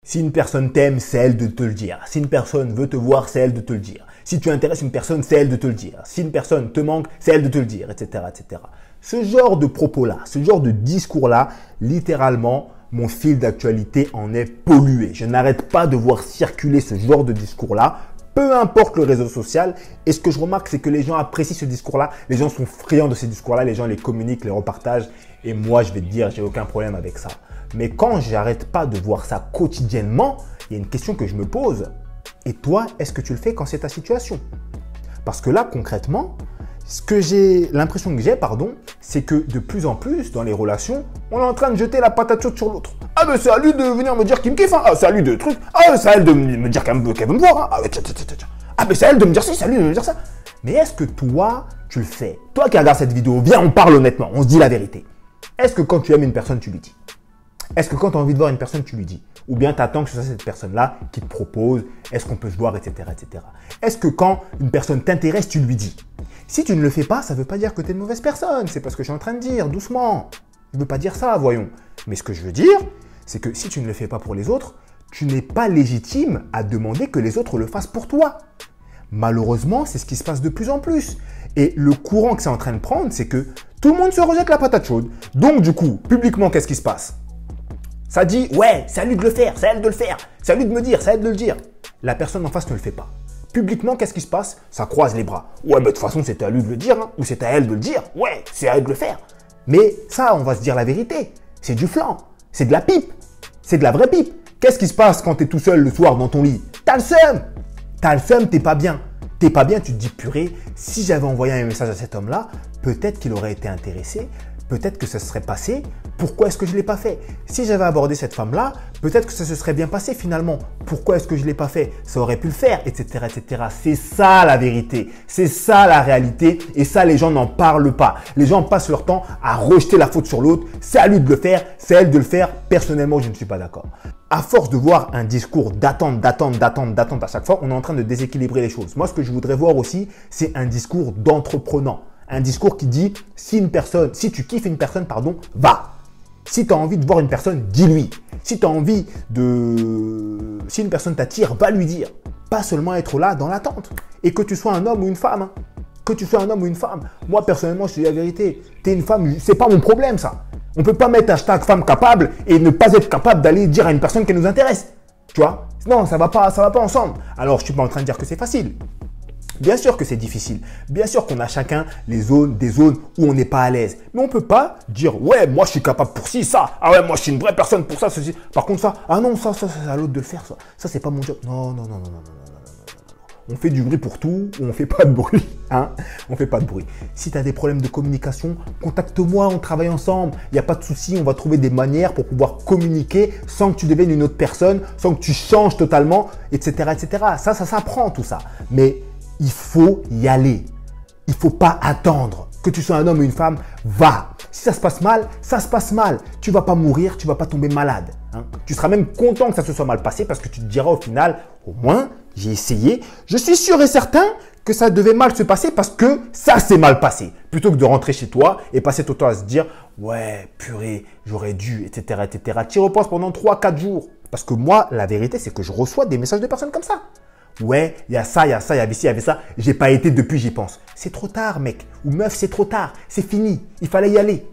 Si une personne t'aime, c'est elle de te le dire. Si une personne veut te voir, c'est elle de te le dire. Si tu intéresses une personne, c'est elle de te le dire. Si une personne te manque, c'est elle de te le dire, etc., etc. Ce genre de propos-là, ce genre de discours-là, littéralement, mon fil d'actualité en est pollué. Je n'arrête pas de voir circuler ce genre de discours-là, peu importe le réseau social. Et ce que je remarque, c'est que les gens apprécient ce discours-là. Les gens sont friands de ces discours-là. Les gens les communiquent, les repartagent. Et moi, je vais te dire, j'ai aucun problème avec ça. Mais quand j'arrête pas de voir ça quotidiennement, il y a une question que je me pose. Et toi, est-ce que tu le fais quand c'est ta situation? Parce que là, concrètement, l'impression que j'ai, c'est que de plus en plus, dans les relations, on est en train de jeter la patate chaude sur l'autre. Ah, mais c'est à lui de venir me dire qu'il me kiffe. Hein. Ah, c'est à lui de truc. Ah, c'est à elle de me dire qu'elle veut me voir. Hein. Ah, mais c'est à elle de me dire ci, c'est à lui de me dire ça. Mais est-ce que toi, tu le fais? Toi qui regardes cette vidéo, viens, on parle honnêtement, on se dit la vérité. Est-ce que quand tu aimes une personne, tu lui dis? Est-ce que quand tu as envie de voir une personne, tu lui dis? Ou bien tu attends que ce soit cette personne-là qui te propose, est-ce qu'on peut se voir, etc., etc. Est-ce que quand une personne t'intéresse, tu lui dis? Si tu ne le fais pas, ça ne veut pas dire que tu es une mauvaise personne. C'est pas ce que je suis en train de dire, doucement. Je ne veux pas dire ça, voyons. Mais ce que je veux dire, c'est que si tu ne le fais pas pour les autres, tu n'es pas légitime à demander que les autres le fassent pour toi. Malheureusement, c'est ce qui se passe de plus en plus. Et le courant que c'est en train de prendre, c'est que tout le monde se rejette la patate chaude. Donc du coup, publiquement, qu'est-ce qui se passe? Ça dit, ouais, c'est à lui de le faire, c'est à elle de le faire, c'est à lui de me dire, c'est à elle de le dire. La personne en face ne le fait pas. Publiquement, qu'est-ce qui se passe? Ça croise les bras. Ouais, mais de toute façon, c'est à lui de le dire, hein, ou c'est à elle de le dire. Ouais, c'est à elle de le faire. Mais ça, on va se dire la vérité. C'est du flan, c'est de la pipe, c'est de la vraie pipe. Qu'est-ce qui se passe quand tu es tout seul le soir dans ton lit? T'as le seum. T'as le seum, t'es pas bien. T'es pas bien, tu te dis, purée, si j'avais envoyé un message à cet homme-là, peut-être qu'il aurait été intéressé. Peut-être que ça se serait passé. Pourquoi est-ce que je ne l'ai pas fait? Si j'avais abordé cette femme-là, peut-être que ça se serait bien passé finalement. Pourquoi est-ce que je ne l'ai pas fait? Ça aurait pu le faire, etc., etc. C'est ça la vérité. C'est ça la réalité. Et ça, les gens n'en parlent pas. Les gens passent leur temps à rejeter la faute sur l'autre. C'est à lui de le faire, c'est à elle de le faire. Personnellement, je ne suis pas d'accord. À force de voir un discours d'attente à chaque fois, on est en train de déséquilibrer les choses. Moi, ce que je voudrais voir aussi, c'est un discours d'entreprenant. Un discours qui dit, si tu kiffes une personne, va. Si tu as envie de voir une personne, dis-lui. Si une personne t'attire, va lui dire. Pas seulement être là dans l'attente. Et que tu sois un homme ou une femme. Hein. Que tu sois un homme ou une femme. Moi, personnellement, je te dis la vérité. Tu es une femme, c'est pas mon problème, ça. On peut pas mettre hashtag femme capable et ne pas être capable d'aller dire à une personne qu'elle nous intéresse. Tu vois? Non, ça va pas ensemble. Alors, je suis pas en train de dire que c'est facile. Bien sûr que c'est difficile. Bien sûr qu'on a chacun des zones où on n'est pas à l'aise. Mais on ne peut pas dire, ouais, moi je suis capable pour ci, ça. Ah ouais, moi je suis une vraie personne pour ça, ceci. Par contre, ça, ah non, ça, c'est à l'autre de le faire, ça. Ça, c'est pas mon job. Non. On fait du bruit pour tout ou on fait pas de bruit. Hein? On fait pas de bruit. Si tu as des problèmes de communication, contacte-moi, on travaille ensemble. Il n'y a pas de souci, on va trouver des manières pour pouvoir communiquer sans que tu deviennes une autre personne, sans que tu changes totalement, etc., etc. Ça s'apprend tout ça. Mais il faut y aller. Il ne faut pas attendre. Que tu sois un homme ou une femme, va. Si ça se passe mal, ça se passe mal. Tu ne vas pas mourir, tu ne vas pas tomber malade. Hein. Tu seras même content que ça se soit mal passé parce que tu te diras au final, au moins, j'ai essayé. Je suis sûr et certain que ça devait mal se passer parce que ça s'est mal passé. Plutôt que de rentrer chez toi et passer ton temps à se dire, ouais, purée, j'aurais dû, etc., etc. Tu repenses pendant 3-4 jours. Parce que moi, la vérité, c'est que je reçois des messages de personnes comme ça. Ouais, il y a ça, il y avait ci, il y avait ça. J'ai pas été depuis, j'y pense. C'est trop tard, mec. Ou meuf, c'est trop tard. C'est fini. Il fallait y aller.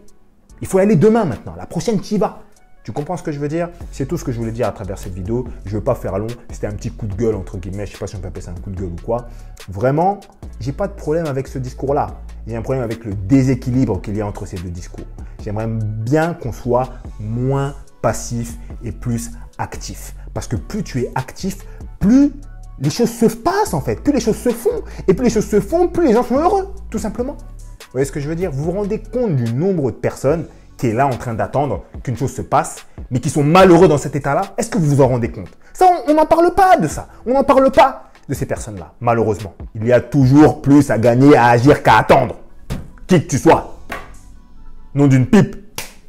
Il faut y aller demain maintenant. La prochaine, tu y vas. Tu comprends ce que je veux dire? C'est tout ce que je voulais dire à travers cette vidéo. Je ne veux pas faire long. C'était un petit coup de gueule, entre guillemets. Je ne sais pas si on peut appeler ça un coup de gueule ou quoi. Vraiment, j'ai pas de problème avec ce discours-là. J'ai un problème avec le déséquilibre qu'il y a entre ces deux discours. J'aimerais bien qu'on soit moins passif et plus actif. Parce que plus tu es actif, plus les choses se passent en fait, plus les choses se font. Et plus les choses se font, plus les gens sont heureux, tout simplement. Vous voyez ce que je veux dire? Vous vous rendez compte du nombre de personnes qui est là en train d'attendre qu'une chose se passe, mais qui sont malheureux dans cet état-là? Est-ce que vous vous en rendez compte? Ça, on n'en parle pas de ça. On n'en parle pas de ces personnes-là, malheureusement. Il y a toujours plus à gagner à agir qu'à attendre. Qui que tu sois. Nom d'une pipe.